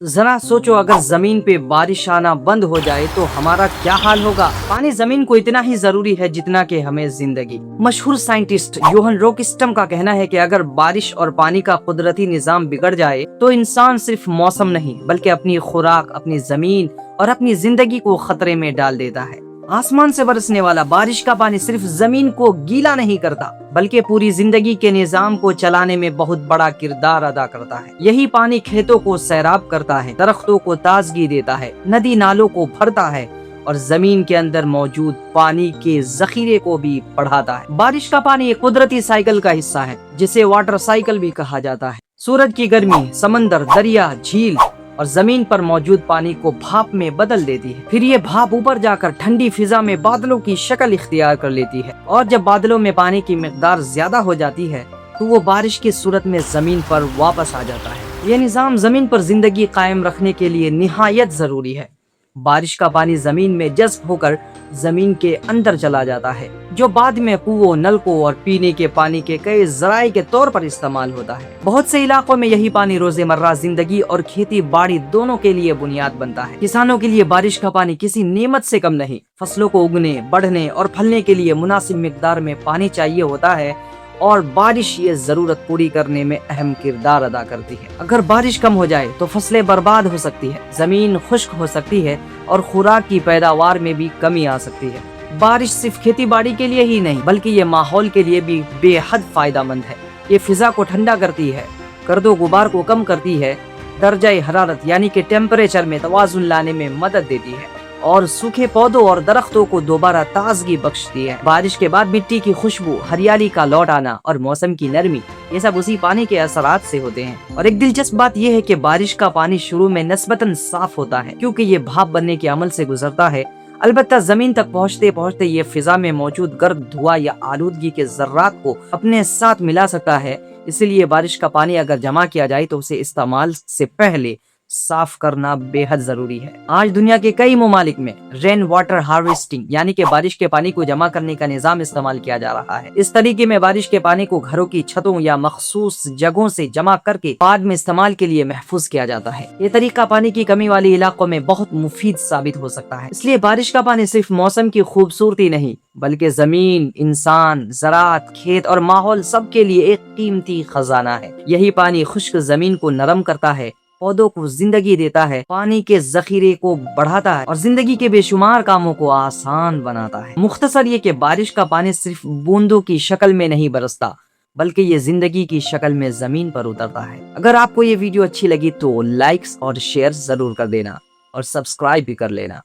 ذرا سوچو اگر زمین پہ بارش آنا بند ہو جائے تو ہمارا کیا حال ہوگا۔ پانی زمین کو اتنا ہی ضروری ہے جتنا کہ ہمیں زندگی۔ مشہور سائنٹسٹ یوہن روکسٹم کا کہنا ہے کہ اگر بارش اور پانی کا قدرتی نظام بگڑ جائے تو انسان صرف موسم نہیں بلکہ اپنی خوراک، اپنی زمین اور اپنی زندگی کو خطرے میں ڈال دیتا ہے۔ آسمان سے برسنے والا بارش کا پانی صرف زمین کو گیلا نہیں کرتا بلکہ پوری زندگی کے نظام کو چلانے میں بہت بڑا کردار ادا کرتا ہے۔ یہی پانی کھیتوں کو سیراب کرتا ہے، درختوں کو تازگی دیتا ہے، ندی نالوں کو بھرتا ہے اور زمین کے اندر موجود پانی کے ذخیرے کو بھی بڑھاتا ہے۔ بارش کا پانی ایک قدرتی سائیکل کا حصہ ہے جسے واٹر سائیکل بھی کہا جاتا ہے۔ سورج کی گرمی سمندر، دریا، جھیل اور زمین پر موجود پانی کو بھاپ میں بدل دیتی ہے، پھر یہ بھاپ اوپر جا کر ٹھنڈی فضا میں بادلوں کی شکل اختیار کر لیتی ہے، اور جب بادلوں میں پانی کی مقدار زیادہ ہو جاتی ہے تو وہ بارش کی صورت میں زمین پر واپس آ جاتا ہے۔ یہ نظام زمین پر زندگی قائم رکھنے کے لیے نہایت ضروری ہے۔ بارش کا پانی زمین میں جذب ہو کر زمین کے اندر چلا جاتا ہے، جو بعد میں کنووں، نلکوں اور پینے کے پانی کے کئی ذرائع کے طور پر استعمال ہوتا ہے۔ بہت سے علاقوں میں یہی پانی روزمرہ زندگی اور کھیتی باڑی دونوں کے لیے بنیاد بنتا ہے۔ کسانوں کے لیے بارش کا پانی کسی نعمت سے کم نہیں۔ فصلوں کو اگنے، بڑھنے اور پھلنے کے لیے مناسب مقدار میں پانی چاہیے ہوتا ہے، اور بارش یہ ضرورت پوری کرنے میں اہم کردار ادا کرتی ہے۔ اگر بارش کم ہو جائے تو فصلیں برباد ہو سکتی ہے، زمین خشک ہو سکتی ہے اور خوراک کی پیداوار میں بھی کمی آ سکتی ہے۔ بارش صرف کھیتی باڑی کے لیے ہی نہیں بلکہ یہ ماحول کے لیے بھی بے حد فائدہ مند ہے۔ یہ فضا کو ٹھنڈا کرتی ہے، گرد و غبار کو کم کرتی ہے، درجہ حرارت یعنی کہ ٹیمپریچر میں توازن لانے میں مدد دیتی ہے، اور سوکھے پودوں اور درختوں کو دوبارہ تازگی بخشتی ہے۔ بارش کے بعد مٹی کی خوشبو، ہریالی کا لوٹ آنا اور موسم کی نرمی، یہ سب اسی پانی کے اثرات سے ہوتے ہیں۔ اور ایک دلچسپ بات یہ ہے کہ بارش کا پانی شروع میں نسبتاً صاف ہوتا ہے کیونکہ یہ بھاپ بننے کے عمل سے گزرتا ہے، البتہ زمین تک پہنچتے پہنچتے یہ فضا میں موجود گرد، دھواں یا آلودگی کے ذرات کو اپنے ساتھ ملا سکتا ہے۔ اسی لیے بارش کا پانی اگر جمع کیا جائے تو اسے استعمال سے پہلے صاف کرنا بے حد ضروری ہے۔ آج دنیا کے کئی ممالک میں رین واٹر ہارویسٹنگ یعنی کہ بارش کے پانی کو جمع کرنے کا نظام استعمال کیا جا رہا ہے۔ اس طریقے میں بارش کے پانی کو گھروں کی چھتوں یا مخصوص جگہوں سے جمع کر کے بعد میں استعمال کے لیے محفوظ کیا جاتا ہے۔ یہ طریقہ پانی کی کمی والے علاقوں میں بہت مفید ثابت ہو سکتا ہے۔ اس لیے بارش کا پانی صرف موسم کی خوبصورتی نہیں بلکہ زمین، انسان، زراعت، کھیت اور ماحول سب کے لیے ایک قیمتی خزانہ ہے۔ یہی پانی خشک زمین کو نرم کرتا ہے، پودوں کو زندگی دیتا ہے، پانی کے ذخیرے کو بڑھاتا ہے اور زندگی کے بے شمار کاموں کو آسان بناتا ہے۔ مختصر یہ کہ بارش کا پانی صرف بوندوں کی شکل میں نہیں برستا بلکہ یہ زندگی کی شکل میں زمین پر اترتا ہے۔ اگر آپ کو یہ ویڈیو اچھی لگی تو لائکس اور شیئر ضرور کر دینا اور سبسکرائب بھی کر لینا۔